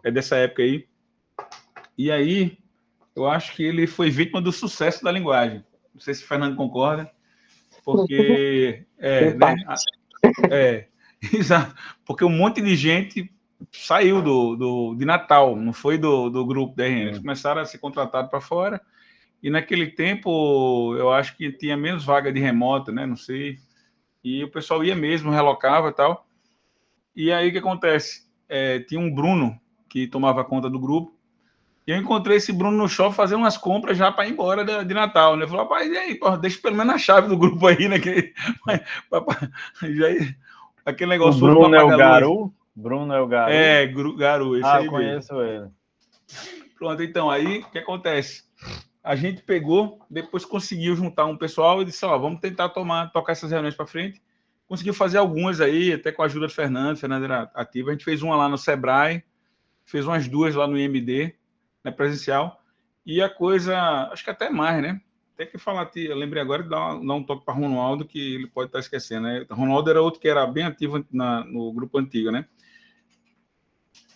é dessa época aí. E aí, eu acho que ele foi vítima do sucesso da linguagem. Não sei se o Fernando concorda, porque né? Exato, porque um monte de gente saiu de Natal, não foi do grupo da RN. Eles começaram a ser contratados para fora, e naquele tempo eu acho que tinha menos vaga de remota, né? Não sei. E o pessoal ia mesmo, relocava e tal. E aí o que acontece? Tinha um Bruno que tomava conta do grupo. E eu encontrei esse Bruno no shopping fazendo umas compras já para ir embora de Natal, né? Eu falei, rapaz, e aí, porra, deixa pelo menos a chave do grupo aí, né? Já, aquele O negócio Bruno é o Garu? Bruno é o Garu? Garu, esse aí eu conheço mesmo. ele. Pronto, então, aí o que acontece? A gente pegou, depois conseguiu juntar um pessoal e disse, ó, vamos tentar tocar essas reuniões para frente. Conseguiu fazer algumas aí, até com a ajuda do Fernando era ativa. A gente fez uma lá no Sebrae, fez umas duas lá no IMD, né, presencial. E a coisa, acho que até mais, né? Até que falar, eu lembrei agora de dar um toque para Ronaldo, que ele pode estar esquecendo, né? Ronaldo era outro que era bem ativo no grupo antigo, né?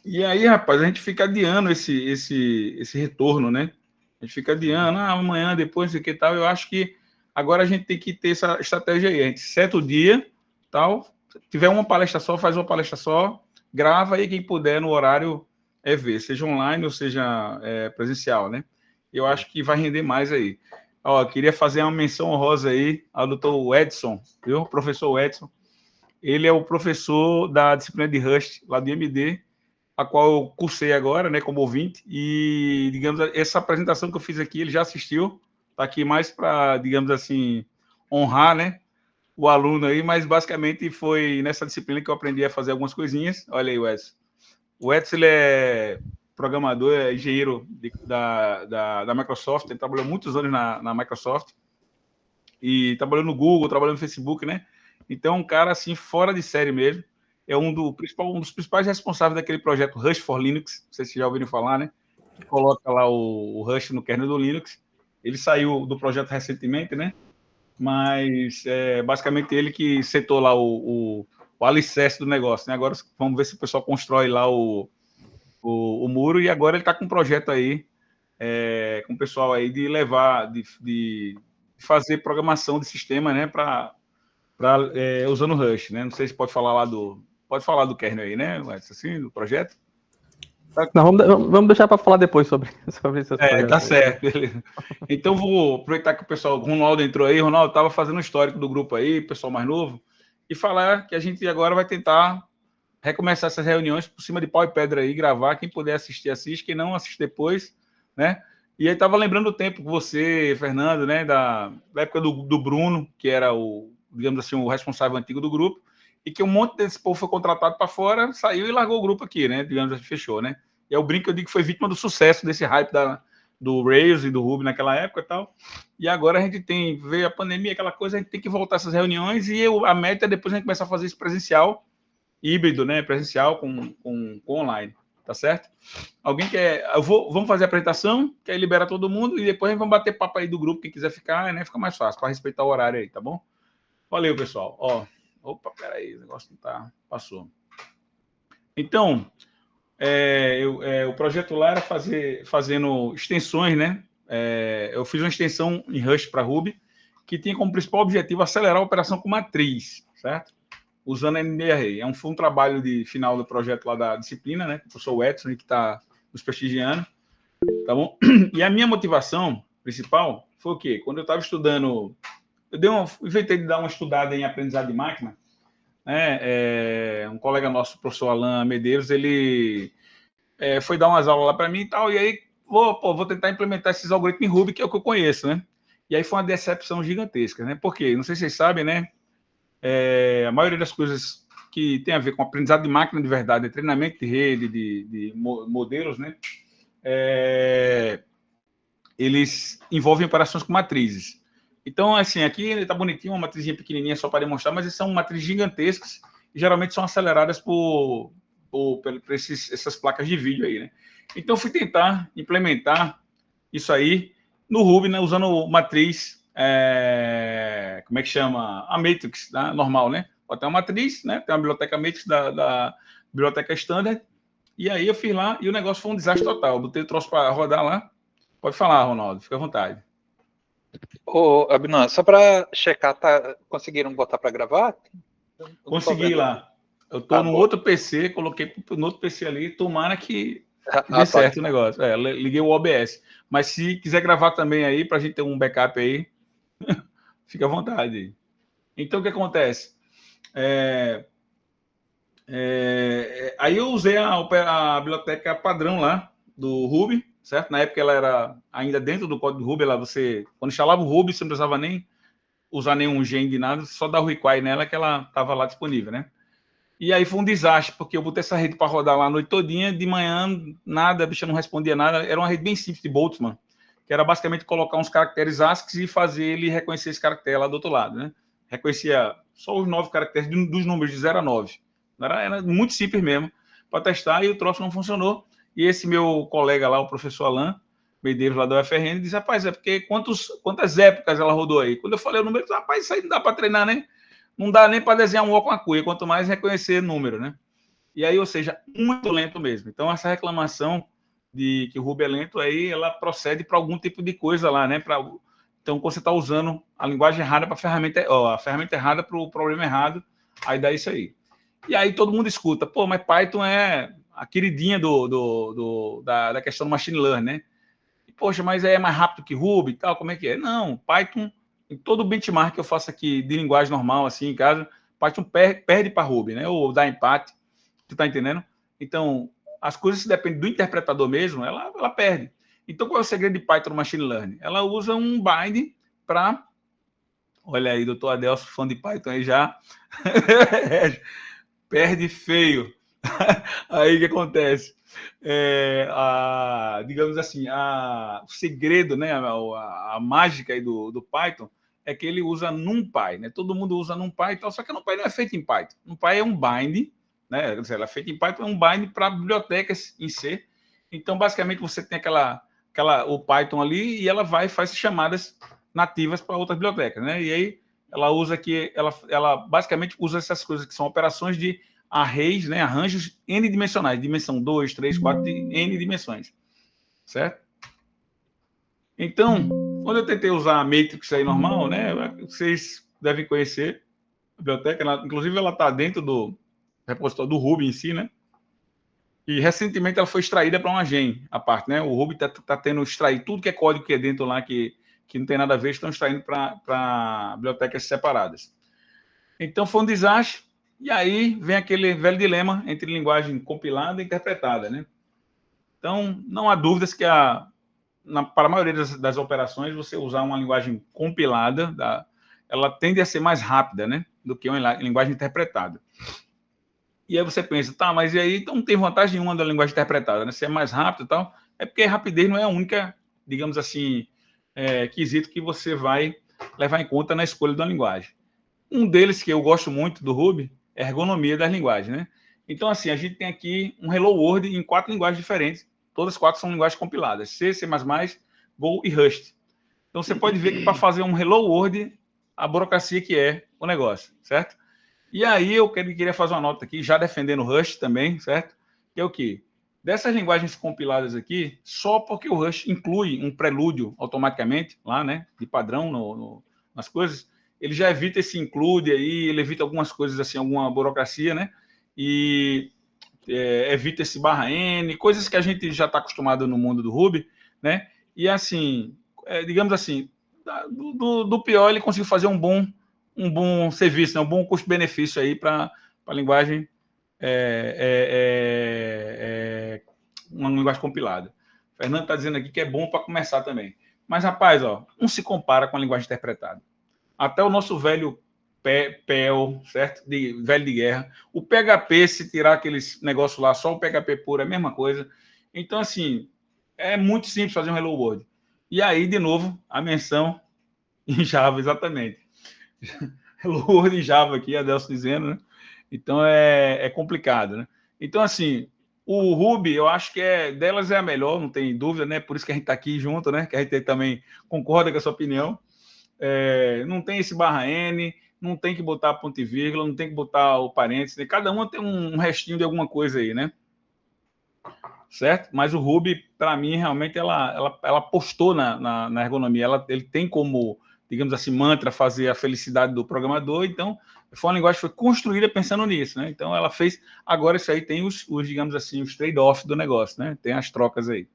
E aí, rapaz, a gente fica adiando esse retorno, né? A gente fica adiando, amanhã, depois, não sei o que tal. Eu acho que agora a gente tem que ter essa estratégia aí. A gente seta o dia, tal. Se tiver uma palestra só, faz uma palestra só, grava aí quem puder no horário ver, seja online ou seja presencial, né? Eu acho que vai render mais aí. Ó, queria fazer uma menção honrosa aí ao doutor Edson, viu? Professor Edson. Ele é o professor da disciplina de Rust, lá do IMD, a qual eu cursei agora, né, como ouvinte, e, digamos, essa apresentação que eu fiz aqui, ele já assistiu, está aqui mais para, digamos assim, honrar, né, o aluno aí, mas basicamente foi nessa disciplina que eu aprendi a fazer algumas coisinhas. Olha aí o Edson. O Edson, ele é programador, é engenheiro da Microsoft, ele trabalhou muitos anos na Microsoft, e trabalhou no Google, trabalhou no Facebook, né, então um cara, assim, fora de série mesmo. É um dos principais responsáveis daquele projeto Rush for Linux, não sei se já ouviram falar, né? Que coloca lá o Rush no kernel do Linux. Ele saiu do projeto recentemente, né? Mas basicamente ele que setou lá o alicerce do negócio, né? Agora vamos ver se o pessoal constrói lá o muro, e agora ele está com um projeto aí, com o pessoal aí de levar, de fazer programação de sistema, né? Usando o Rush, né? Não sei se pode falar lá Pode falar do kernel aí, né? Assim, do projeto? Não, vamos deixar para falar depois sobre esses projetos. Tá certo, beleza. Então vou aproveitar que o pessoal, o Ronaldo entrou aí, o Ronaldo estava fazendo um histórico do grupo aí, pessoal mais novo, e falar que a gente agora vai tentar recomeçar essas reuniões por cima de pau e pedra aí, gravar, quem puder assistir, assiste, quem não assiste depois, né? E aí estava lembrando o tempo que você, Fernando, né, da época do Bruno, que era digamos assim, o responsável antigo do grupo, e que um monte desse povo foi contratado para fora, saiu e largou o grupo aqui, né? Digamos assim, fechou, né? E é o brinco que eu digo que foi vítima do sucesso desse hype do Rails e do Ruby naquela época e tal. E agora a gente veio a pandemia, aquela coisa, a gente tem que voltar essas reuniões, e a meta é depois a gente começar a fazer isso presencial, híbrido, né? Presencial com online, tá certo? Alguém quer... Vamos fazer a apresentação, que aí libera todo mundo, e depois a gente vai bater papo aí do grupo, quem quiser ficar, né? Fica mais fácil, para respeitar o horário aí, tá bom? Valeu, pessoal. Opa, peraí, o negócio não tá... Passou. Então, o projeto lá era fazendo extensões, né? Eu fiz uma extensão em Rust para Ruby, que tinha como principal objetivo acelerar a operação com matriz, certo? Usando a NDRE. Foi um trabalho de final do projeto lá da disciplina, né? O professor Edson, que está nos prestigiando, tá bom? E a minha motivação principal foi o quê? Quando eu estava estudando, inventei de dar uma estudada em aprendizado de máquina, né? Um colega nosso, o professor Alan Medeiros, ele foi dar umas aulas lá para mim e tal, e aí vou tentar implementar esses algoritmos em Ruby, que é o que eu conheço, né? E aí foi uma decepção gigantesca, né? Por quê? Não sei se vocês sabem, né? A maioria das coisas que tem a ver com aprendizado de máquina de verdade, treinamento de rede, de modelos, né? Eles envolvem operações com matrizes. Então, assim, aqui está bonitinho, uma matrizinha pequenininha só para demonstrar, mas são matrizes gigantescas e geralmente são aceleradas por essas placas de vídeo aí, né? Então, fui tentar implementar isso aí no Ruby, né, usando matriz, como é que chama? A Matrix, né, normal, né? Tem uma matriz, né? Tem uma biblioteca Matrix da biblioteca Standard, E aí eu fiz lá e o negócio foi um desastre total. Eu botei o troço para rodar lá. Pode falar, Ronaldo, fica à vontade. Ô, Abnan, só para checar, conseguiram botar para gravar? Consegui lá. Eu tô no outro PC, coloquei no outro PC ali, tomara que dê certo o negócio. Liguei o OBS. Mas se quiser gravar também aí, para a gente ter um backup aí, fica à vontade. Então, o que acontece? Aí eu usei a biblioteca padrão lá, do Ruby, certo? Na época ela era ainda dentro do código do Ruby, quando instalava o Ruby, você não precisava nem usar nenhum gen de nada, só dar o require nela que ela estava lá disponível, né? E aí foi um desastre, porque eu botei essa rede para rodar lá a noite todinha, de manhã, nada, a bicha não respondia nada. Era uma rede bem simples de Boltzmann, que era basicamente colocar uns caracteres ASCII e fazer ele reconhecer esse caractere lá do outro lado, né? Reconhecia só os 9 caracteres dos números de 0 a 9. Era muito simples mesmo para testar, e o troço não funcionou. E esse meu colega lá, o professor Alain Medeiros, lá da UFRN, disse: rapaz, é porque quantas épocas ela rodou aí? Quando eu falei o número, rapaz, isso aí não dá para treinar, né? Não dá nem para desenhar um O com a cuia, quanto mais reconhecer número, né? E aí, ou seja, muito lento mesmo. Então, essa reclamação de que o Ruby é lento, aí ela procede para algum tipo de coisa lá, né? Então, quando você está usando a linguagem errada para a ferramenta errada para o problema errado, aí dá isso aí. E aí todo mundo escuta, pô, mas Python é a queridinha da questão do machine learning, né? E, poxa, mas é mais rápido que Ruby e tal, como é que é? Não, Python, em todo benchmark que eu faço aqui de linguagem normal, assim, em casa, Python perde para Ruby, né? Ou dá empate, tu tá entendendo? Então, as coisas que dependem do interpretador mesmo, ela perde. Então, qual é o segredo de Python no machine learning? Ela usa um bind para... Olha aí, doutor Adelso, fã de Python aí já... perde feio. Aí o que acontece? Digamos assim, o segredo, né, a mágica aí do Python é que ele usa NumPy, né? Todo mundo usa NumPy e tal, só que o NumPy não é feito em Python. NumPy é um bind, né? Ela é feita em Python, é um bind para bibliotecas em C. Então, basicamente, você tem o Python ali e ela vai e faz chamadas nativas para outras bibliotecas, né? E aí ela usa ela basicamente usa essas coisas que são operações de arrays, né, arranjos n-dimensionais, dimensão 2, 3, 4, de n dimensões, certo? Então, quando eu tentei usar a Matrix aí normal, né, vocês devem conhecer a biblioteca, inclusive ela está dentro do repositório do Ruby em si, né? E recentemente ela foi extraída para uma gen, a parte, né? O Ruby está tendo extrair tudo que é código que é dentro lá que não tem nada a ver, estão extraindo para bibliotecas separadas. Então foi um desastre. E aí vem aquele velho dilema entre linguagem compilada e interpretada, né? Então, não há dúvidas que para a maioria das operações, você usar uma linguagem compilada, ela tende a ser mais rápida, né? Do que uma linguagem interpretada. E aí você pensa, tá, mas e aí então não tem vantagem nenhuma da linguagem interpretada, né? Se é mais rápido e tal, é porque a rapidez não é a única, digamos assim, quesito que você vai levar em conta na escolha de uma linguagem. Um deles que eu gosto muito do Ruby é a ergonomia das linguagens, né? Então, assim, a gente tem aqui um Hello World em 4 linguagens diferentes. Todas 4 são linguagens compiladas. C, C++, Go e Rust. Então, você pode ver que para fazer um Hello World, a burocracia que é o negócio, certo? E aí, eu queria fazer uma nota aqui, já defendendo o Rust também, certo? Que é o quê? Dessas linguagens compiladas aqui, só porque o Rust inclui um prelúdio automaticamente, lá, né? De padrão nas coisas, ele já evita esse include aí, ele evita algumas coisas assim, alguma burocracia, né? E evita esse /n, coisas que a gente já está acostumado no mundo do Ruby, né? E assim, digamos assim, do pior ele conseguiu fazer um bom serviço, né? Um bom custo-benefício aí para a linguagem, uma linguagem compilada. O Fernando está dizendo aqui que é bom para começar também. Mas, rapaz, ó, não se compara com a linguagem interpretada. Até o nosso velho PEL, certo? Velho de guerra. O PHP, se tirar aqueles negócios lá, só o PHP puro é a mesma coisa. Então, assim, é muito simples fazer um Hello World. E aí, de novo, a menção em Java, exatamente. Hello World em Java aqui, a Adelso dizendo, né? Então, é complicado, né? Então, assim, o Ruby, eu acho que delas é a melhor, não tem dúvida, né? Por isso que a gente está aqui junto, né? Que a gente também concorda com a sua opinião. Não tem esse /n, não tem que botar ponto e vírgula, não tem que botar o parênteses, né? Cada uma tem um restinho de alguma coisa aí, né? certo? Mas o Ruby, para mim, realmente, ela apostou na ergonomia. Ele tem como, digamos assim, mantra fazer a felicidade do programador. Então, foi uma linguagem que foi construída pensando nisso, né? Então, ela fez... Agora, isso aí tem os digamos assim, os trade-offs do negócio, né? Tem as trocas aí.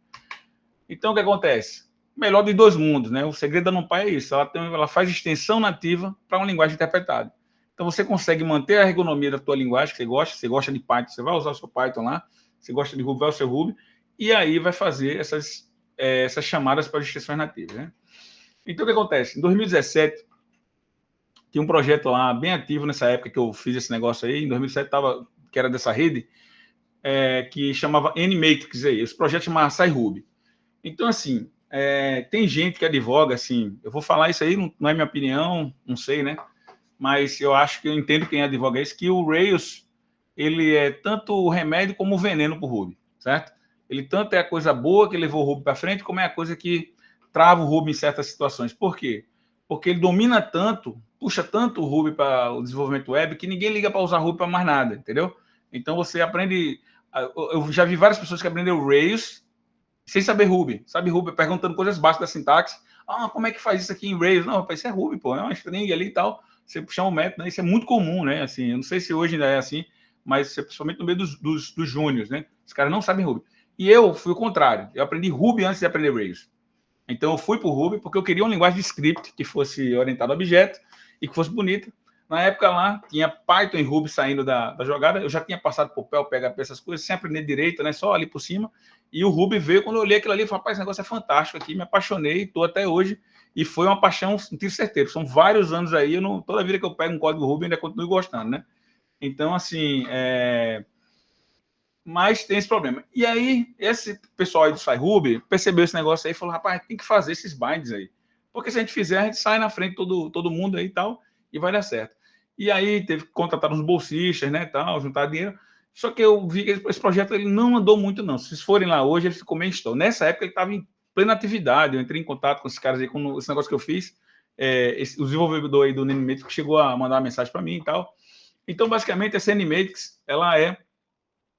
Então, o que acontece? Melhor de dois mundos, né? O segredo da NumPy é isso. Ela faz extensão nativa para uma linguagem interpretada. Então, você consegue manter a ergonomia da tua linguagem que você gosta de Python, você vai usar o seu Python lá, você gosta de Ruby, vai usar o seu Ruby, e aí vai fazer essas chamadas para as extensões nativas, né? Então, o que acontece? Em 2017, tinha um projeto lá bem ativo nessa época que eu fiz esse negócio aí, em 2007 que era dessa rede, que chamava Animatrix aí, esse projeto chamava SciRuby. Então, assim, tem gente que advoga, assim, eu vou falar isso aí, não é minha opinião, não sei, né? Mas eu acho que eu entendo quem advoga isso, que o Rails, ele é tanto o remédio como o veneno para o Ruby, certo? Ele tanto é a coisa boa que levou o Ruby para frente, como é a coisa que trava o Ruby em certas situações. Por quê? Porque ele domina tanto, puxa tanto o Ruby para o desenvolvimento web, que ninguém liga para usar Ruby para mais nada, entendeu? Então você aprende... Eu já vi várias pessoas que aprenderam Rails sem saber Ruby, sabe Ruby, perguntando coisas básicas da sintaxe. Como é que faz isso aqui em Rails? Não, rapaz, isso é Ruby, pô, é uma string ali e tal. Você chama o método, né? Isso é muito comum, né? Assim, eu não sei se hoje ainda é assim, mas principalmente no meio dos júniors, né? Os caras não sabem Ruby. E eu fui o contrário. Eu aprendi Ruby antes de aprender Rails. Então eu fui para o Ruby porque eu queria uma linguagem de script que fosse orientada a objeto e que fosse bonita. Na época lá, tinha Python e Ruby saindo da jogada. Eu já tinha passado por PEL, PHP, essas coisas, sem aprender direito, né? Só ali por cima. E o Ruby veio, quando eu olhei aquilo ali, eu falei, rapaz, esse negócio é fantástico aqui. Me apaixonei, estou até hoje. E foi uma paixão, um tiro certeiro. São vários anos aí, toda vida que eu pego um código Ruby, eu ainda continuo gostando, né? Então, assim, mas tem esse problema. E aí, esse pessoal aí do SciRuby percebeu esse negócio aí e falou, rapaz, tem que fazer esses binds aí. Porque se a gente fizer, a gente sai na frente todo mundo aí e tal, e vai dar certo. E aí teve que contratar uns bolsistas, né, tal, juntar dinheiro. Só que eu vi que esse projeto ele não andou muito, não. Se vocês forem lá hoje, ele ficou meio estão. Nessa época, ele estava em plena atividade. Eu entrei em contato com esses caras aí, com esse negócio que eu fiz. O desenvolvedor aí do Animatrix chegou a mandar uma mensagem para mim e tal. Então, basicamente, essa Animatrix, ela é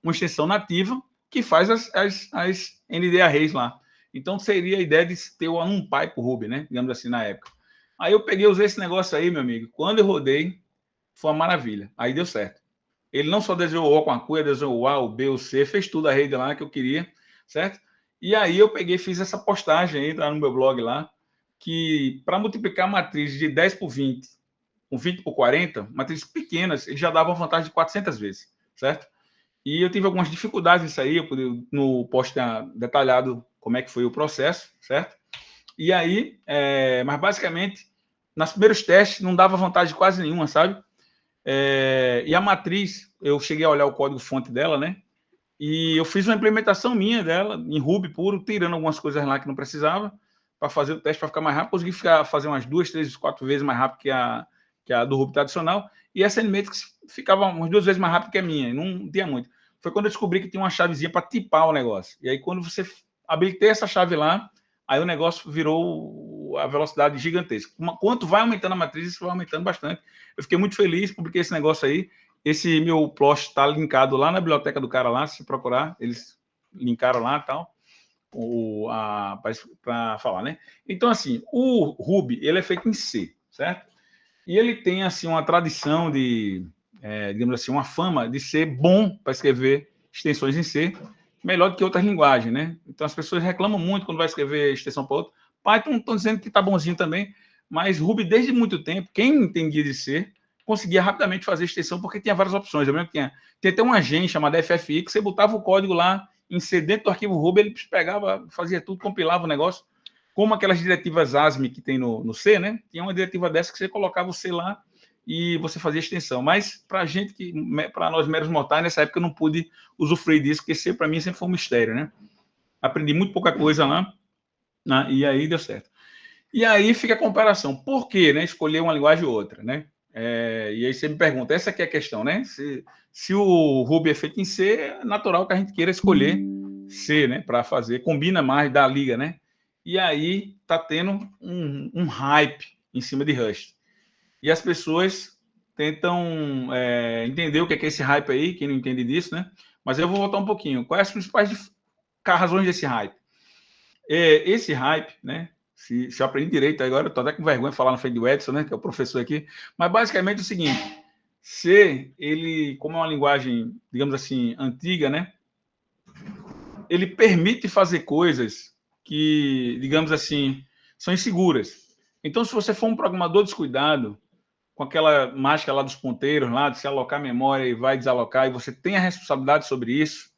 uma extensão nativa que faz as ND arrays lá. Então, seria a ideia de ter o NumPy para o Ruby, né? Digamos assim, na época. Aí eu peguei, usei esse negócio aí, meu amigo. Quando eu rodei, foi uma maravilha. Aí deu certo. Ele não só desenhou o O com a cuia, desenhou o A, o B, o C, fez tudo a rede lá que eu queria, certo? E aí eu peguei, fiz essa postagem aí lá no meu blog lá, que para multiplicar a matriz de 10 por 20, com 20 por 40, matrizes pequenas, ele já dava uma vantagem de 400 vezes, certo? E eu tive algumas dificuldades nisso aí, no post detalhado como é que foi o processo, certo? E aí, mas basicamente, nos primeiros testes não dava vantagem quase nenhuma, sabe? E a matriz, eu cheguei a olhar o código-fonte dela, né? E eu fiz uma implementação minha dela, em Ruby puro, tirando algumas coisas lá que não precisava, para fazer o teste, para ficar mais rápido. Consegui fazer umas 2, 3, 4 vezes mais rápido que a do Ruby tradicional. E essa Animatrix ficava umas 2 vezes mais rápido que a minha, e não tinha muito. Foi quando eu descobri que tinha uma chavezinha para tipar o negócio. E aí, quando você habilitei essa chave lá, aí o negócio virou a velocidade gigantesca. Quanto vai aumentando a matriz, isso vai aumentando bastante. Eu fiquei muito feliz, publiquei esse negócio aí. Esse meu plot está linkado lá na biblioteca do cara lá, se procurar, eles linkaram lá e tal, para falar, né? Então, assim, o Ruby, ele é feito em C, certo? E ele tem, assim, uma tradição digamos assim, uma fama de ser bom para escrever extensões em C, melhor do que outras linguagens, né? Então, as pessoas reclamam muito quando vai escrever extensão para outra. Python, estão dizendo que está bonzinho também, mas Ruby, desde muito tempo, quem entendia de C, conseguia rapidamente fazer extensão, porque tinha várias opções. Eu lembro que tinha até um agente chamado FFI, que você botava o código lá em C dentro do arquivo Ruby, ele pegava, fazia tudo, compilava o negócio, como aquelas diretivas ASME que tem no C, né? Tinha uma diretiva dessa que você colocava o C lá e você fazia extensão. Mas para nós meros mortais, nessa época eu não pude usufruir disso, porque C para mim sempre foi um mistério, né? Aprendi muito pouca coisa lá, né? E aí deu certo. E aí fica a comparação. Por que, né, escolher uma linguagem ou outra, né? E aí você me pergunta, essa aqui é a questão, né? Se o Ruby é feito em C, é natural que a gente queira escolher C, né? Para fazer, combina mais da liga, né? E aí tá tendo um hype em cima de Rust. E as pessoas tentam entender o que é esse hype aí, quem não entende disso, né? Mas eu vou voltar um pouquinho. Quais as principais razões desse hype? Esse hype, né? Se eu aprendi direito agora, eu tô até com vergonha de falar na frente do Edson, né? Que é o professor aqui. Mas basicamente é o seguinte: C, ele, como é uma linguagem, digamos assim, antiga, né? Ele permite fazer coisas que, digamos assim, são inseguras. Então, se você for um programador descuidado, com aquela mágica lá dos ponteiros, lá de se alocar memória e vai desalocar, e você tem a responsabilidade sobre isso,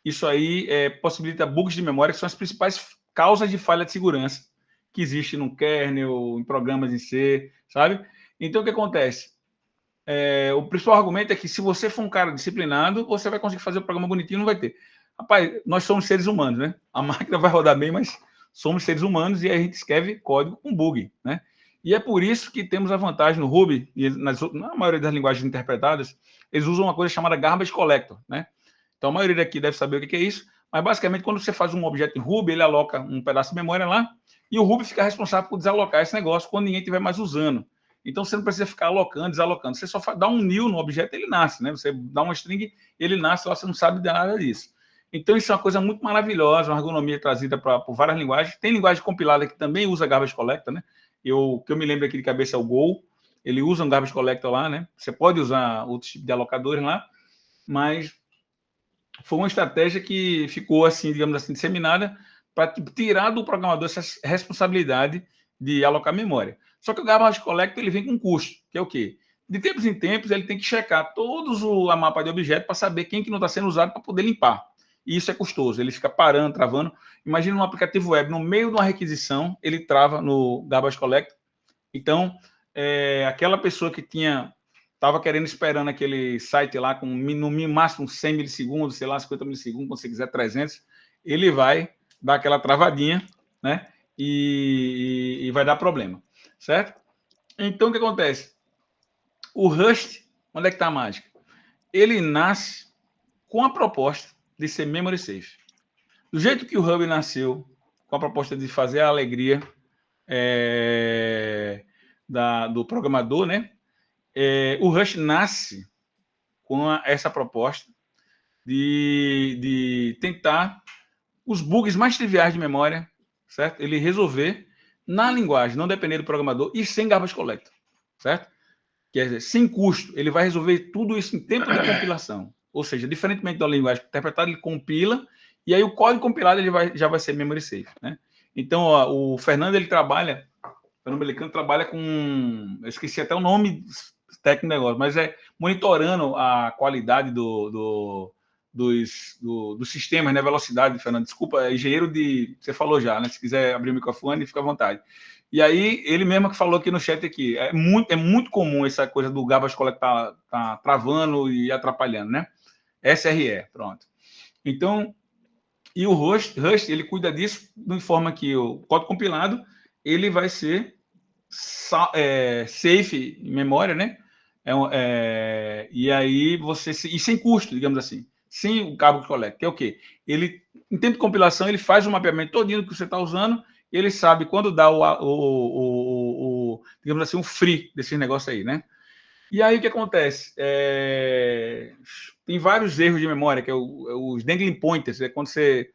isso aí possibilita bugs de memória, que são as principais causas de falha de segurança que existe no kernel, em programas em C, sabe? Então, o que acontece? O principal argumento é que se você for um cara disciplinado, você vai conseguir fazer o programa bonitinho, não vai ter. Rapaz, nós somos seres humanos, né? A máquina vai rodar bem, mas somos seres humanos e a gente escreve código com bug, né? E é por isso que temos a vantagem no Ruby, e na maioria das linguagens interpretadas, eles usam uma coisa chamada garbage collector, né? Então, a maioria daqui deve saber o que é isso, mas basicamente, quando você faz um objeto em Ruby, ele aloca um pedaço de memória lá, e o Ruby fica responsável por desalocar esse negócio quando ninguém estiver mais usando. Então, você não precisa ficar alocando, desalocando. Você só dá um new no objeto, ele nasce, né? Você dá uma string, ele nasce lá, você não sabe de nada disso. Então, isso é uma coisa muito maravilhosa, uma ergonomia trazida por várias linguagens. Tem linguagem compilada que também usa garbage collector, né? O que eu me lembro aqui de cabeça é o Go. Ele usa um garbage collector lá, né? Você pode usar outros tipos de alocadores lá, mas foi uma estratégia que ficou, assim, digamos assim, disseminada para tirar do programador essa responsabilidade de alocar memória. Só que o garbage collector ele vem com custo, que é o quê? De tempos em tempos, ele tem que checar todos a mapa de objeto para saber quem que não está sendo usado para poder limpar. E isso é custoso, ele fica parando, travando. Imagina um aplicativo web, no meio de uma requisição, ele trava no garbage collector. Então, aquela pessoa que estava esperando aquele site lá com no máximo 100 milissegundos, sei lá, 50 milissegundos, quando você quiser 300, ele vai dar aquela travadinha, né? E vai dar problema, certo? Então, o que acontece? O Rust, onde é que está a mágica? Ele nasce com a proposta de ser memory safe. Do jeito que o Ruby nasceu, com a proposta de fazer a alegria do programador, né? O Rust nasce com essa proposta de tentar os bugs mais triviais de memória, certo? Ele resolver na linguagem, não depender do programador e sem garbage collector, certo? Quer dizer, sem custo, ele vai resolver tudo isso em tempo de compilação. Ou seja, diferentemente da linguagem interpretada, ele compila e aí o código compilado já vai ser memory safe, né? Então, o Fernando, ele trabalha com... Eu esqueci até o nome técnico do negócio, mas monitorando a qualidade dos sistemas, né? Velocidade, Fernando. Desculpa, engenheiro Você falou já, né? Se quiser abrir o microfone, fica à vontade. E aí, ele mesmo que falou aqui no chat aqui, é muito comum essa coisa do garbage collector tá travando e atrapalhando, né? SRE, pronto. Então, e o Rust, ele cuida disso de forma que o código compilado, ele vai ser safe em memória, né? E aí e sem custo, digamos assim, sem o garbage collector, que é o quê? Ele, em tempo de compilação, ele faz o mapeamento todinho que você está usando, e ele sabe quando dá digamos assim, o free desses negócios aí, né? E aí o que acontece? Tem vários erros de memória, que é os dangling pointers, é quando você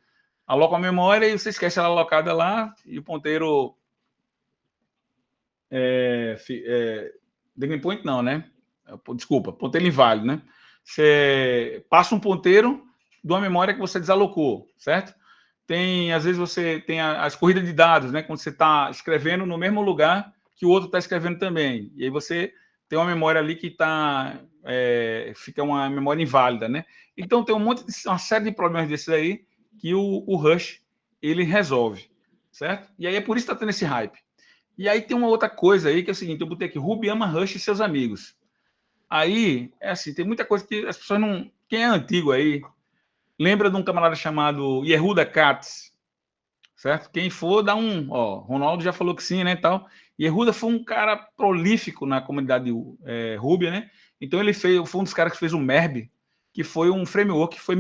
aloca a memória e você esquece ela alocada lá, e o ponteiro... dangling point não, né? Desculpa, ponteiro inválido, né? Você passa um ponteiro de uma memória que você desalocou, certo? Às vezes você tem as corridas de dados, né? Quando você está escrevendo no mesmo lugar que o outro está escrevendo também. E aí você tem uma memória ali que fica uma memória inválida, né? Então tem uma série de problemas desses aí que o Rust ele resolve, certo? E aí é por isso que está tendo esse hype. E aí tem uma outra coisa aí que é o seguinte, eu botei aqui, Ruby ama Rust e seus amigos. Aí, tem muita coisa que as pessoas não... Quem é antigo aí, lembra de um camarada chamado Yehuda Katz, certo? Quem for, dá um... Ronaldo já falou que sim, né, tal. Yehuda foi um cara prolífico na comunidade Ruby, né? Então foi um dos caras que fez o Merb, que foi um framework que foi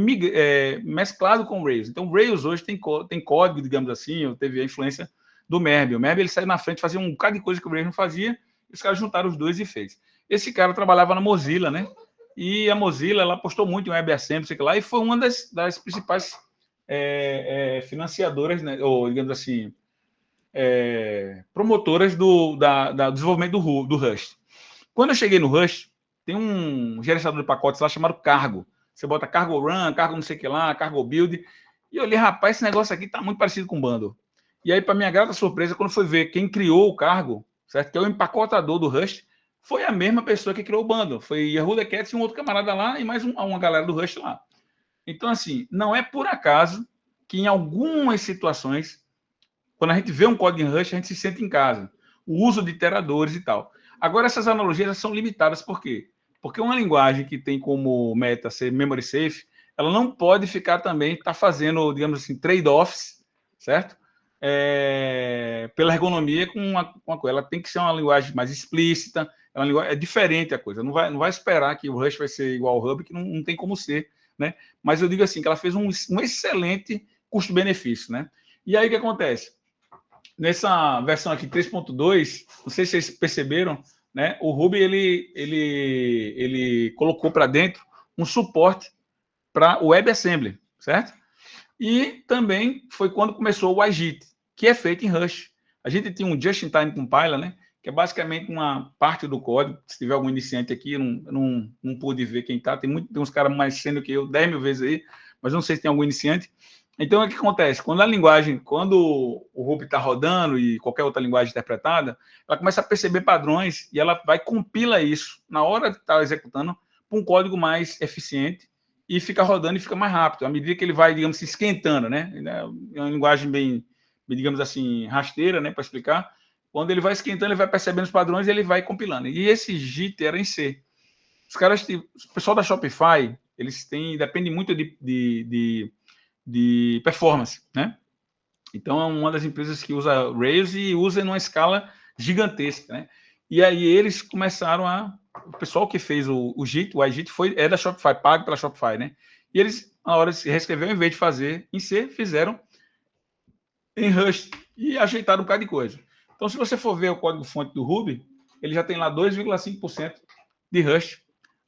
mesclado com o Rails. Então, o Rails hoje tem código, digamos assim, teve a influência do Merb. O Merb, ele saiu na frente, fazia um bocado de coisa que o Rails não fazia, e os caras juntaram os dois e fez. Esse cara trabalhava na Mozilla, né? E a Mozilla, ela apostou muito em WebAssembly, sei lá, e foi uma das principais financiadoras, né, ou digamos assim, promotoras do desenvolvimento do Rust. Quando eu cheguei no Rust, tem um gerenciador de pacotes lá chamado Cargo. Você bota Cargo Run, Cargo não sei o que lá, Cargo Build. E eu olhei, rapaz, esse negócio aqui tá muito parecido com o Bundle. E aí, para minha grata surpresa, quando foi ver quem criou o Cargo, certo? Que é o empacotador do Rust, foi a mesma pessoa que criou o Bundle. Foi Yehuda Katz e um outro camarada lá e mais uma galera do Rust lá. Então, assim, não é por acaso que em algumas situações, quando a gente vê um código em Rust, a gente se sente em casa. O uso de iteradores e tal. Agora, essas analogias são limitadas, por quê? Porque uma linguagem que tem como meta ser memory safe, ela não pode ficar também, fazendo, digamos assim, trade-offs, certo? Pela ergonomia com a coisa. Ela tem que ser uma linguagem mais explícita, é diferente a coisa. Não vai esperar que o Rust vai ser igual ao Hub, que não tem como ser, né? Mas eu digo assim, que ela fez um excelente custo-benefício, né? E aí o que acontece? Nessa versão aqui 3.2, não sei se vocês perceberam, né? O Ruby ele colocou para dentro um suporte para o WebAssembly, certo? E também foi quando começou o iJIT, que é feito em Rust. A gente tinha um Just-in-Time Compiler, né? Que é basicamente uma parte do código. Se tiver algum iniciante aqui, eu não pude ver quem está. Tem uns caras mais sendo que eu, 10 mil vezes aí, mas não sei se tem algum iniciante. Então, o que acontece? Quando o Ruby está rodando e qualquer outra linguagem interpretada, ela começa a perceber padrões e ela vai compila isso na hora de estar executando para um código mais eficiente e fica rodando e fica mais rápido, à medida que ele vai, digamos, se esquentando, né? É uma linguagem bem, digamos assim, rasteira, né, para explicar. Quando ele vai esquentando, ele vai percebendo os padrões e ele vai compilando. E esse JIT era em C. O pessoal da Shopify, depende muito de performance, né? Então, é uma das empresas que usa Rails e usa numa escala gigantesca, né? E aí eles começaram o pessoal que fez o JIT, o iJIT, é da Shopify, pago pela Shopify, né? E eles, na hora de se reescrever, ao invés de fazer em C, fizeram em Rust e ajeitaram um bocado de coisa. Então, se você for ver o código-fonte do Ruby, ele já tem lá 2,5% de Rust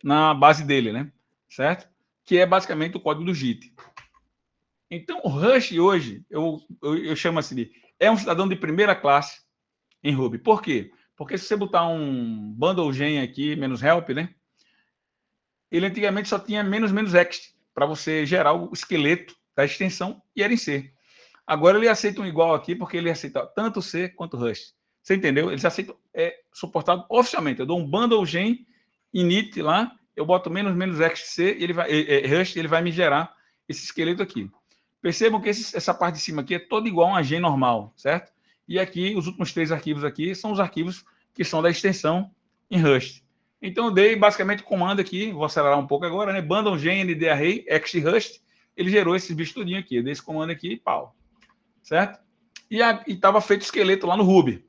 na base dele, né? Certo? Que é basicamente o código do JIT. Então, o Rust hoje, eu chamo assim de é um cidadão de primeira classe em Ruby. Por quê? Porque se você botar um bundle gen aqui, menos help, né? Ele antigamente só tinha menos ext para você gerar o esqueleto da extensão e era em C. Agora ele aceita um igual aqui porque ele aceita tanto C quanto Rust. Você entendeu? Eles aceitam, suportado oficialmente. Eu dou um bundle gen init lá, eu boto menos ext C, e ele vai, Rust, ele vai me gerar esse esqueleto aqui. Percebam que essa parte de cima aqui é toda igual a uma gen normal, certo? E aqui, os últimos 3 arquivos aqui são os arquivos que são da extensão em Rust. Então, eu dei basicamente o comando aqui, vou acelerar um pouco agora, né? Bundle gen nd array, ext Rust, ele gerou esse bicho tudinho aqui. Eu dei esse comando aqui e pau. Certo? E estava feito o esqueleto lá no Ruby.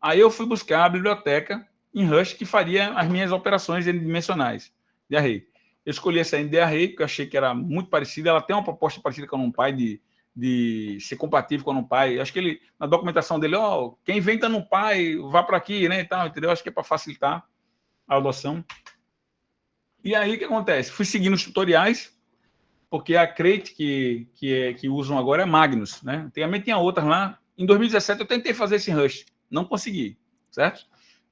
Aí eu fui buscar a biblioteca em Rust que faria as minhas operações n-dimensionais de array. Eu escolhi essa nd array, porque eu achei que era muito parecida. Ela tem uma proposta parecida com a NumPy de ser compatível com a NumPy. Acho que ele, na documentação dele, quem inventa NumPy, vá para aqui, né, e tal, entendeu? Acho que é para facilitar a adoção. E aí, o que acontece? Fui seguindo os tutoriais, porque a Crate que usam agora é Magnus, né? Antigamente tinha outras lá. Em 2017 eu tentei fazer esse Rust, não consegui, certo?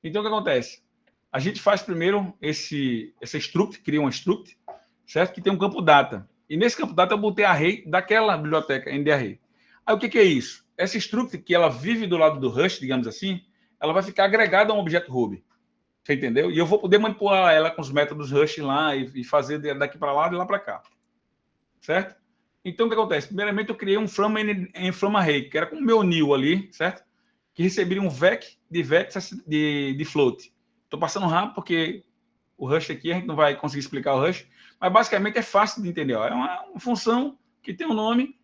Então, o que acontece? A gente faz primeiro esse struct, cria um struct, certo? Que tem um campo data. E nesse campo data eu botei array daquela biblioteca NDArray. Aí o que é isso? Essa struct, que ela vive do lado do Rust, digamos assim, ela vai ficar agregada a um objeto Ruby. Você entendeu? E eu vou poder manipular ela com os métodos Rust lá e fazer daqui para lá e lá para cá. Certo? Então, o que acontece? Primeiramente, eu criei um from array, que era com o meu new ali, certo? Que recebia um vec de float. Estou passando rápido porque o Rust aqui, a gente não vai conseguir explicar o Rust, mas basicamente é fácil de entender. Ó. É uma função que tem um nome,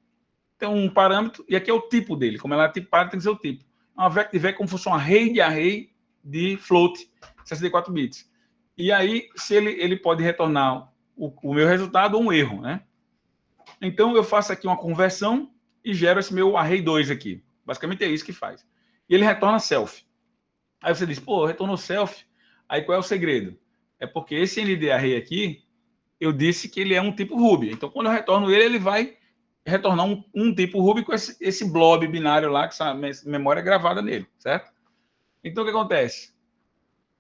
tem um parâmetro, e aqui é o tipo dele. Como ela é tipada, tem que ser o tipo. É uma vec de vec como se fosse um array de float, 64 bits. E aí, se ele pode retornar o meu resultado ou um erro, né? Então, eu faço aqui uma conversão e gero esse meu array 2 aqui. Basicamente é isso que faz. E ele retorna self. Aí você diz, retornou self. Aí qual é o segredo? é porque esse ND Array aqui, eu disse que ele é um tipo Ruby. Então, quando eu retorno ele, ele vai retornar um tipo Ruby com esse blob binário lá, com essa memória gravada nele, certo? Então, o que acontece?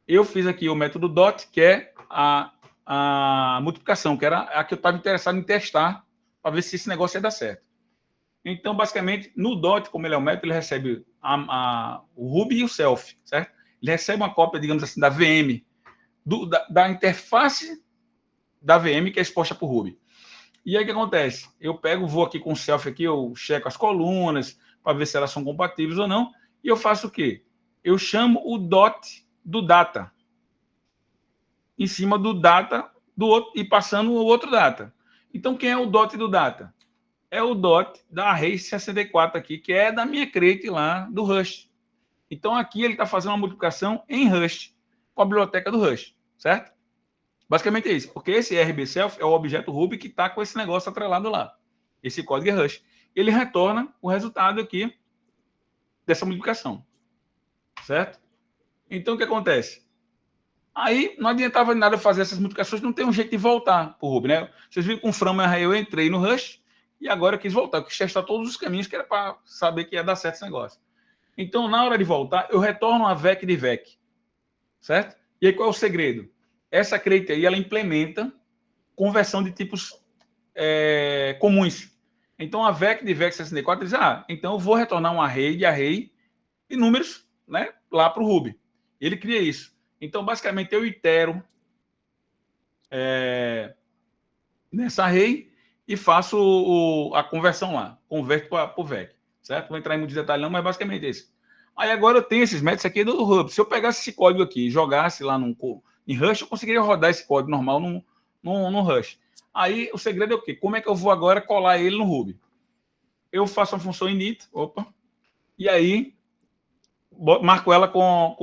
Eu fiz aqui o método dot, que é a multiplicação, que era a que eu estava interessado em testar, para ver se esse negócio ia dar certo. Então, basicamente, no dot, como ele é um método, ele recebe o Ruby e o self, certo? Ele recebe uma cópia, digamos assim, da VM, da interface da VM que é exposta para o Ruby. E aí o que acontece? Eu vou aqui com o self aqui, eu checo as colunas para ver se elas são compatíveis ou não, e eu faço o quê? Eu chamo o dot do data em cima do data do outro e passando o outro data. Então, quem é o dot do data? É o dot da array 64 aqui, que é da minha crate lá do Rust. Então, aqui ele está fazendo uma multiplicação em Rust, com a biblioteca do Rust, certo? Basicamente é isso, porque esse RBSelf é o objeto Ruby que está com esse negócio atrelado lá. Esse código é Rust. Ele retorna o resultado aqui dessa multiplicação, certo? Então, o que acontece? Aí, não adiantava nada fazer essas multiplicações, não tem um jeito de voltar para o Ruby, né? Vocês viram que com o From Array eu entrei no Rust e agora eu quis voltar. Eu quis testar todos os caminhos que era para saber que ia dar certo esse negócio. Então, na hora de voltar, eu retorno a vec de vec, certo? E aí, qual é o segredo? Essa crate aí, ela implementa conversão de tipos comuns. Então, a vec de vec 64 diz, então eu vou retornar um array de array de números, né, lá para o Ruby. Ele cria isso. Então, basicamente, eu itero nessa array e faço a conversão lá. Converto para o vec, certo? Vou entrar em muitos detalhes não, mas basicamente é isso. Aí agora eu tenho esses métodos aqui do Ruby. Se eu pegasse esse código aqui e jogasse lá em Rust, eu conseguiria rodar esse código normal no Rust. Aí o segredo é o quê? Como é que eu vou agora colar ele no Ruby? Eu faço uma função init, e aí marco ela com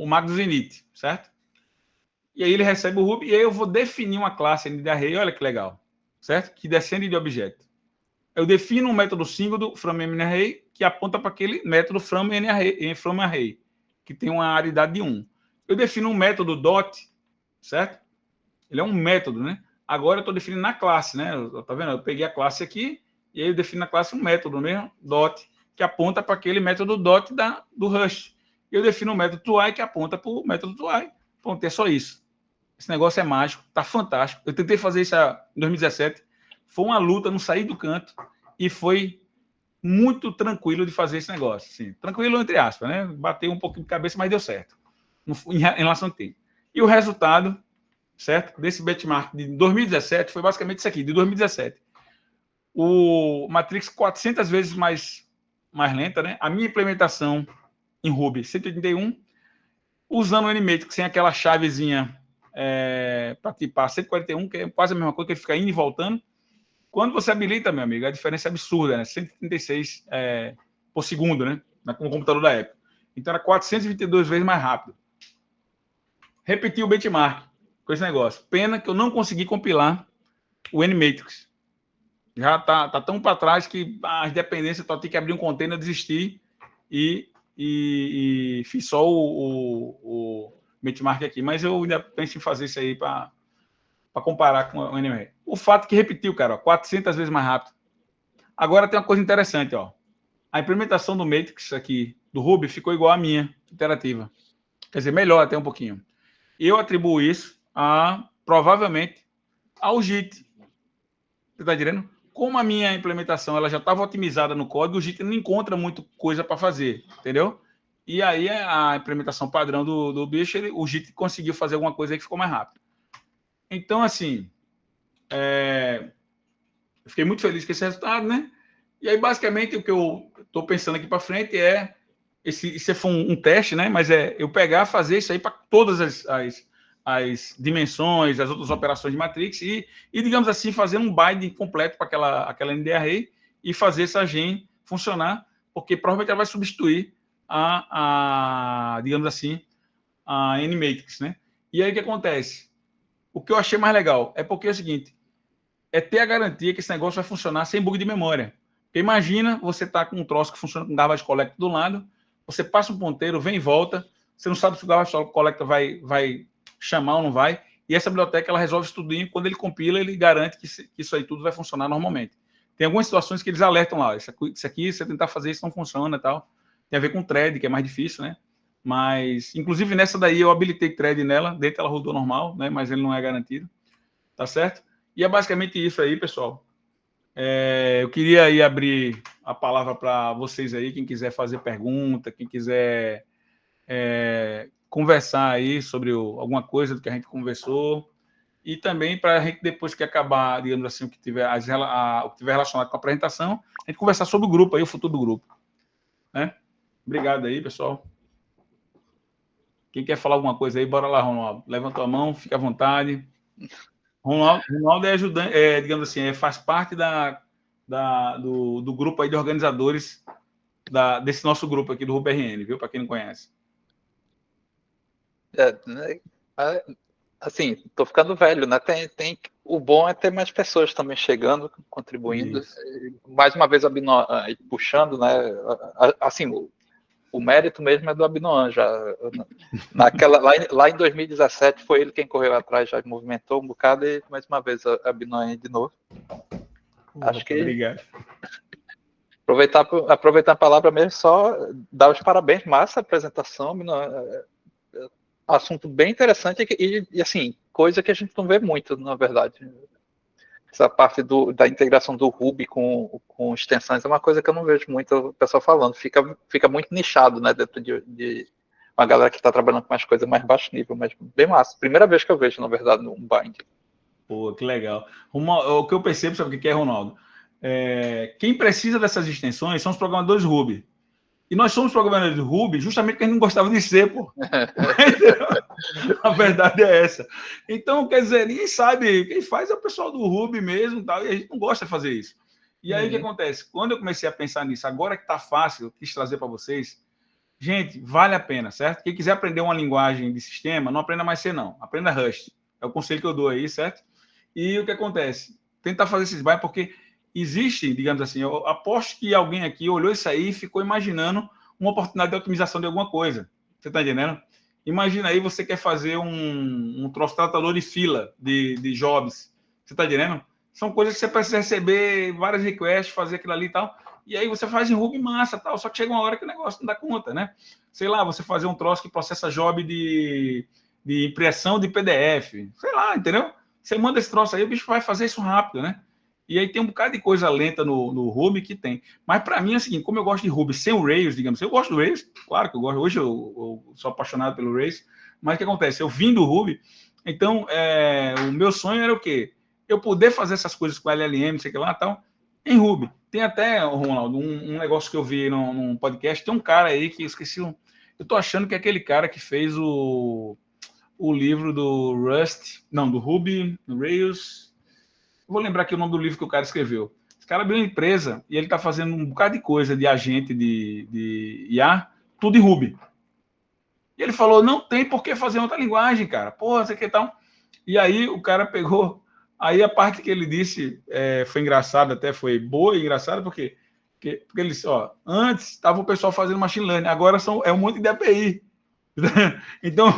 o Magnus init, certo? E aí ele recebe o Ruby, e aí eu vou definir uma classe de array, olha que legal, certo? Que descende de objeto. Eu defino um método single do fromNArray que aponta para aquele método fromArray, que tem uma aridade de 1. Eu defino um método dot, certo? Ele é um método, né? Agora eu estou definindo na classe, né? Tá vendo? Eu peguei a classe aqui e aí eu defino na classe um método mesmo, dot, que aponta para aquele método dot do Rust. E eu defino um método toI que aponta para o método toI. Pronto, é só isso. Esse negócio é mágico, tá fantástico. Eu tentei fazer isso em 2017. Foi uma luta, não saí do canto e foi muito tranquilo de fazer esse negócio. Assim, tranquilo, entre aspas, né? Bateu um pouquinho de cabeça, mas deu certo em relação ao tempo. E o resultado, certo, desse benchmark de 2017 foi basicamente isso aqui, de 2017. O Matrix 400 vezes mais lenta, né? A minha implementação em Ruby 181, usando o Animatrix sem aquela chavezinha para tipar 141, que é quase a mesma coisa, que ele fica indo e voltando. Quando você habilita, meu amigo, a diferença é absurda, né? 136 por segundo, né? No computador da época. Então era 422 vezes mais rápido. Repeti o benchmark com esse negócio. Pena que eu não consegui compilar o Animatrix. Já tá tão para trás que as dependências eu tenho que abrir um container, desistir e fiz só o benchmark aqui. Mas eu ainda penso em fazer isso aí para comparar com o NMR. O fato que repetiu, cara, 400 vezes mais rápido. Agora tem uma coisa interessante, ó. A implementação do Matrix aqui, do Ruby, ficou igual à minha, interativa. Quer dizer, melhor até um pouquinho. Eu atribuo isso provavelmente, ao JIT. Você está entendendo? Como a minha implementação ela já estava otimizada no código, o JIT não encontra muita coisa para fazer, entendeu? E aí a implementação padrão do bicho, o JIT conseguiu fazer alguma coisa aí que ficou mais rápido. Então, assim, eu fiquei muito feliz com esse resultado, né? E aí, basicamente, o que eu estou pensando aqui para frente é, esse foi um teste, né? Mas eu pegar, fazer isso aí para todas as dimensões, as outras operações de Matrix e, digamos assim, fazer um bind completo para aquela ND Array e fazer essa gen funcionar, porque provavelmente ela vai substituir digamos assim, a Animatrix, né? E aí o que acontece? O que eu achei mais legal é porque é o seguinte, é ter a garantia que esse negócio vai funcionar sem bug de memória. Porque imagina você tá com um troço que funciona com garbage collector do lado, você passa um ponteiro, vem e volta, você não sabe se o garbage collector vai chamar ou não vai. E essa biblioteca, ela resolve isso tudinho. Quando ele compila, ele garante que isso aí tudo vai funcionar normalmente. Tem algumas situações que eles alertam lá. Isso aqui, você tentar fazer isso não funciona e tal. Tem a ver com thread, que é mais difícil, né? Mas, inclusive, nessa daí eu habilitei thread nela. Dentro ela rodou normal, né? Mas ele não é garantido. Tá certo? E é basicamente isso aí, pessoal. Eu queria aí abrir a palavra para vocês aí, quem quiser fazer pergunta, quem quiser conversar aí sobre alguma coisa do que a gente conversou, e também para a gente, depois que acabar, digamos assim, o que tiver relacionado com a apresentação, a gente conversar sobre o grupo aí, o futuro do grupo. Né? Obrigado aí, pessoal. Quem quer falar alguma coisa aí, bora lá, Ronaldo. Levanta a mão, fica à vontade. Ronaldo é ajudante, digamos assim, faz parte do grupo aí de organizadores desse nosso grupo aqui do RubyRN, viu? Para quem não conhece. Assim, tô ficando velho, né? O bom é ter mais pessoas também chegando, contribuindo. Isso. Mais uma vez, a Abinoam puxando, né? Assim, o mérito mesmo é do Abinoam. Lá em 2017 foi ele quem correu atrás, já movimentou um bocado, e mais uma vez a Abinoam de novo. Acho que. Obrigado. Aproveitar a palavra mesmo, só dar os parabéns, massa a apresentação, Abinoam. Assunto bem interessante e assim, coisa que a gente não vê muito, na verdade. Essa parte da integração do Ruby com extensões é uma coisa que eu não vejo muito o pessoal falando. Fica muito nichado, né, dentro de uma galera que está trabalhando com mais coisa mais baixo nível, mas bem massa. Primeira vez que eu vejo, na verdade, um bind. Pô, que legal. O que eu percebo, sabe o que é, Ronaldo? Quem precisa dessas extensões são os programadores Ruby. E nós somos programadores de Ruby justamente porque a gente não gostava de ser, pô. A verdade é essa. Então, quer dizer, ninguém sabe. Quem faz é o pessoal do Ruby mesmo, tal, e a gente não gosta de fazer isso. E aí, o que acontece? Quando eu comecei a pensar nisso, agora que está fácil, eu quis trazer para vocês, gente, vale a pena, certo? Quem quiser aprender uma linguagem de sistema, não aprenda mais C, não. Aprenda Rust. É o conselho que eu dou aí, certo? E o que acontece? Tentar fazer esses bytes, porque existe, digamos assim, eu aposto que alguém aqui olhou isso aí e ficou imaginando uma oportunidade de otimização de alguma coisa. Você está entendendo? Imagina aí, você quer fazer um troço tratador de fila de jobs. Você está entendendo? São coisas que você precisa receber várias requests, fazer aquilo ali e tal. E aí você faz em Ruby massa tal. Só que chega uma hora que o negócio não dá conta, né? Sei lá, você fazer um troço que processa job de impressão de PDF. Sei lá, entendeu? Você manda esse troço aí, o bicho vai fazer isso rápido, né? E aí tem um bocado de coisa lenta no Ruby que tem. Mas para mim é o seguinte, como eu gosto de Ruby sem o Rails, digamos assim, eu gosto do Rails, claro que eu gosto. Hoje eu sou apaixonado pelo Rails. Mas o que acontece? Eu vim do Ruby, então o meu sonho era o quê? Eu poder fazer essas coisas com LLM, sei lá, tal, em Ruby. Tem até, Ronaldo, um negócio que eu vi num podcast, tem um cara aí que eu esqueci, eu tô achando que é aquele cara que fez o livro do Rust, não, do Ruby, do Rails. Vou lembrar aqui o nome do livro que o cara escreveu. Esse cara abriu uma empresa e ele está fazendo um bocado de coisa de agente de IA, tudo em Ruby. E ele falou, não tem por que fazer outra linguagem, cara. Porra, sei que tal. E aí o cara pegou... Aí a parte que ele disse foi engraçada, até foi boa e engraçada, porque ele disse, ó, antes estava o pessoal fazendo machine learning, agora é um monte de API. Então,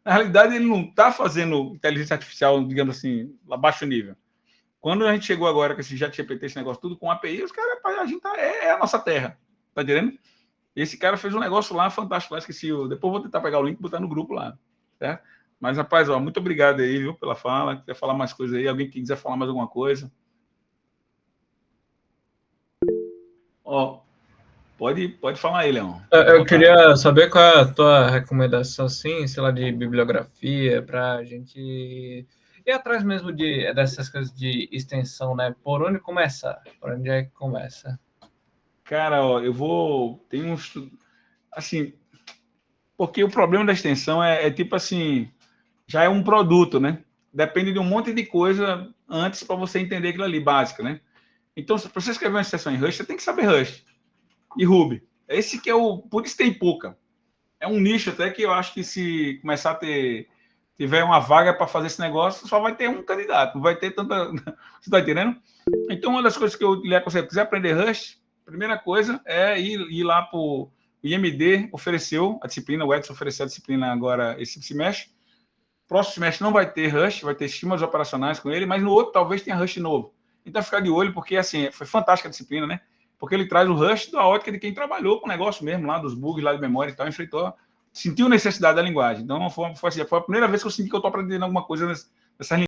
na realidade, ele não está fazendo inteligência artificial, digamos assim, a baixo nível. Quando a gente chegou agora com esse ChatGPT, esse negócio tudo com API, os caras, a gente é a nossa terra, tá entendendo? Esse cara fez um negócio lá fantástico, lá esqueci, depois vou tentar pegar o link e botar no grupo lá, certo? Mas, rapaz, ó, muito obrigado aí, viu, pela fala. Quer falar mais coisa aí? Alguém que quiser falar mais alguma coisa? Ó, pode falar aí, Leão. Eu queria saber qual é a tua recomendação, assim, sei lá, de bibliografia, para a gente ir atrás mesmo dessas coisas de extensão, né? Por onde começar? Por onde é que começa? Cara, ó, tem um estudo... Assim, porque o problema da extensão é tipo assim, já é um produto, né? Depende de um monte de coisa antes para você entender aquilo ali, básica, né? Então, para você escrever uma extensão em Rust, você tem que saber Rust e Ruby. Esse que é por isso tem pouca. É um nicho até que eu acho que se começar a tiver uma vaga para fazer esse negócio, só vai ter um candidato, não vai ter tanta... Você está entendendo? Então, uma das coisas que eu lhe aconselho, se quiser aprender Rust, a primeira coisa é ir lá para o IMD, ofereceu a disciplina, o Edson ofereceu a disciplina agora esse semestre, próximo semestre não vai ter Rush, vai ter estímulos operacionais com ele, mas no outro talvez tenha Rush novo. Então, ficar de olho, porque, assim, foi fantástica a disciplina, né? Porque ele traz o Rush da ótica de quem trabalhou com o negócio mesmo, lá dos bugs lá de memória e tal, enfrentou, sentiu necessidade da linguagem. Então, foi a primeira vez que eu senti que eu estou aprendendo alguma coisa nessa linguagem.